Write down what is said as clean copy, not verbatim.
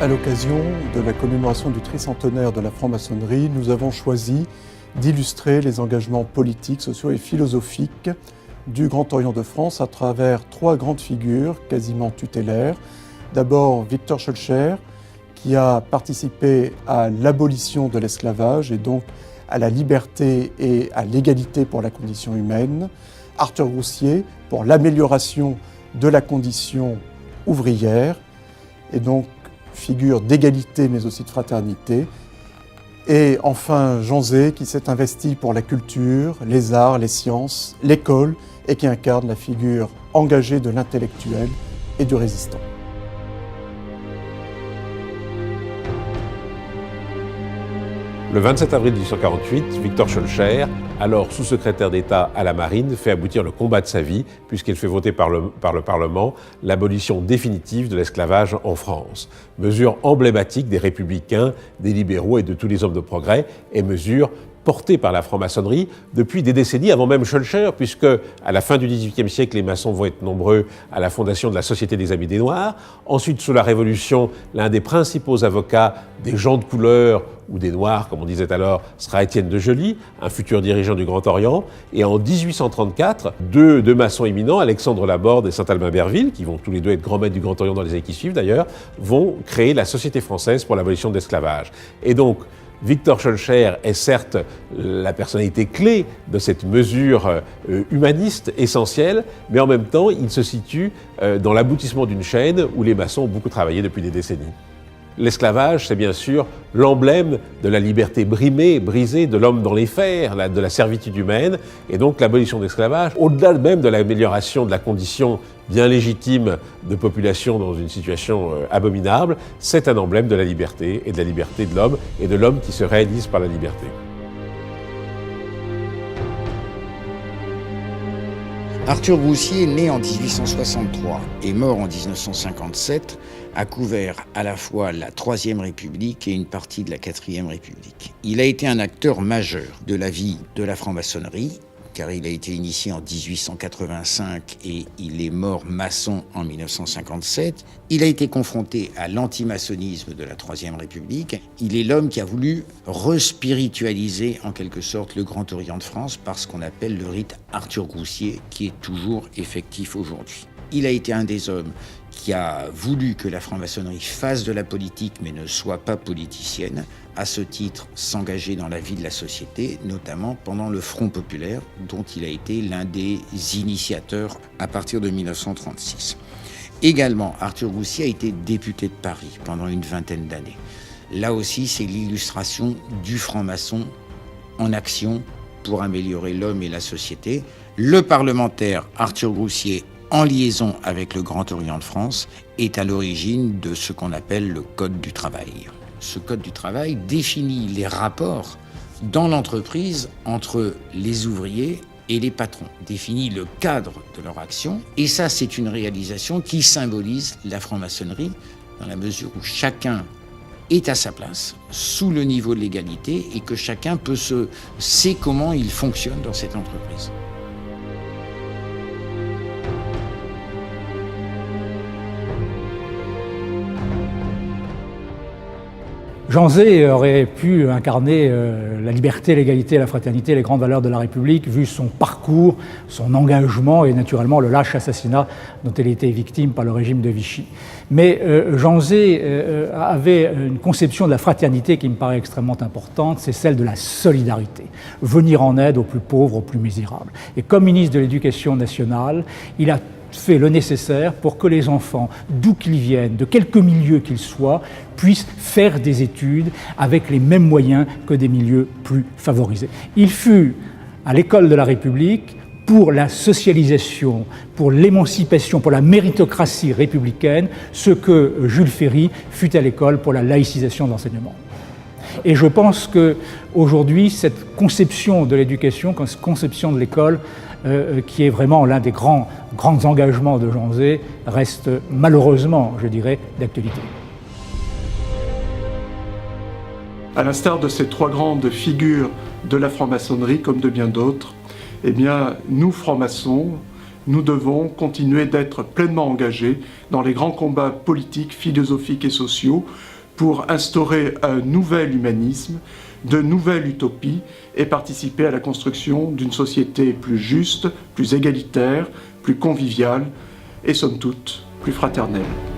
À l'occasion de la commémoration du tricentenaire de la franc-maçonnerie, nous avons choisi d'illustrer les engagements politiques, sociaux et philosophiques du Grand Orient de France à travers trois grandes figures quasiment tutélaires. D'abord Victor Schœlcher, qui a participé à l'abolition de l'esclavage et donc à la liberté et à l'égalité pour la condition humaine. Arthur Groussier, pour l'amélioration de la condition ouvrière, et donc figure d'égalité mais aussi de fraternité. Et enfin Jean Zay, qui s'est investi pour la culture, les arts, les sciences, l'école, et qui incarne la figure engagée de l'intellectuel et du résistant. Le 27 avril 1848, Victor Schœlcher, alors sous-secrétaire d'État à la Marine, fait aboutir le combat de sa vie, puisqu'il fait voter par le Parlement l'abolition définitive de l'esclavage en France. Mesure emblématique des républicains, des libéraux et de tous les hommes de progrès, et mesure portée par la franc-maçonnerie depuis des décennies, avant même Schœlcher, puisque à la fin du XVIIIe siècle, les maçons vont être nombreux à la fondation de la Société des Amis des Noirs. Ensuite, sous la Révolution, l'un des principaux avocats des gens de couleur ou des Noirs, comme on disait alors, sera Étienne de Joly, un futur dirigeant du Grand Orient. Et en 1834, deux maçons éminents, Alexandre Laborde et Saint-Albin Berville, qui vont tous les deux être grands maîtres du Grand Orient dans les années qui suivent d'ailleurs, vont créer la Société française pour l'abolition de l'esclavage. Et donc, Victor Schœlcher est certes la personnalité clé de cette mesure humaniste essentielle, mais en même temps, il se situe dans l'aboutissement d'une chaîne où les maçons ont beaucoup travaillé depuis des décennies. L'esclavage, c'est bien sûr l'emblème de la liberté brimée, brisée de l'homme dans les fers, de la servitude humaine, et donc l'abolition de l'esclavage, au-delà même de l'amélioration de la condition bien légitime de population dans une situation abominable, c'est un emblème de la liberté et de la liberté de l'homme, et de l'homme qui se réalise par la liberté. Arthur Groussier, né en 1863 et mort en 1957, a couvert à la fois la Troisième République et une partie de la Quatrième République. Il a été un acteur majeur de la vie de la franc-maçonnerie, car il a été initié en 1885 et il est mort maçon en 1957. Il a été confronté à l'antimaçonnisme de la Troisième République. Il est l'homme qui a voulu respiritualiser en quelque sorte le Grand Orient de France par ce qu'on appelle le rite Arthur Groussier, qui est toujours effectif aujourd'hui. Il a été un des hommes qui a voulu que la franc-maçonnerie fasse de la politique mais ne soit pas politicienne, à ce titre s'engager dans la vie de la société, notamment pendant le Front populaire, dont il a été l'un des initiateurs à partir de 1936. Également, Arthur Groussier a été député de Paris pendant une vingtaine d'années. Là aussi, c'est l'illustration du franc-maçon en action pour améliorer l'homme et la société. Le parlementaire Arthur Groussier, en liaison avec le Grand Orient de France, est à l'origine de ce qu'on appelle le Code du travail. Ce Code du travail définit les rapports dans l'entreprise entre les ouvriers et les patrons, définit le cadre de leur action, et ça, c'est une réalisation qui symbolise la franc-maçonnerie dans la mesure où chacun est à sa place, sous le niveau de l'égalité, et que chacun sait comment il fonctionne dans cette entreprise. Jean Zay aurait pu incarner la liberté, l'égalité, la fraternité, les grandes valeurs de la République, vu son parcours, son engagement et naturellement le lâche assassinat dont il a été victime par le régime de Vichy. Mais Jean Zay avait une conception de la fraternité qui me paraît extrêmement importante, c'est celle de la solidarité. Venir en aide aux plus pauvres, aux plus misérables. Et comme ministre de l'Éducation nationale, il a fait le nécessaire pour que les enfants, d'où qu'ils viennent, de quelque milieu qu'ils soient, puissent faire des études avec les mêmes moyens que des milieux plus favorisés. Il fut à l'école de la République pour la socialisation, pour l'émancipation, pour la méritocratie républicaine, ce que Jules Ferry fut à l'école pour la laïcisation de l'enseignement. Et je pense qu'aujourd'hui, cette conception de l'éducation, cette conception de l'école, qui est vraiment l'un des grands engagements de Jean Zay, reste malheureusement, je dirais, d'actualité. À l'instar de ces trois grandes figures de la franc-maçonnerie, comme de bien d'autres, eh bien, nous, francs-maçons, nous devons continuer d'être pleinement engagés dans les grands combats politiques, philosophiques et sociaux pour instaurer un nouvel humanisme, de nouvelles utopies et participer à la construction d'une société plus juste, plus égalitaire, plus conviviale et somme toute plus fraternelle.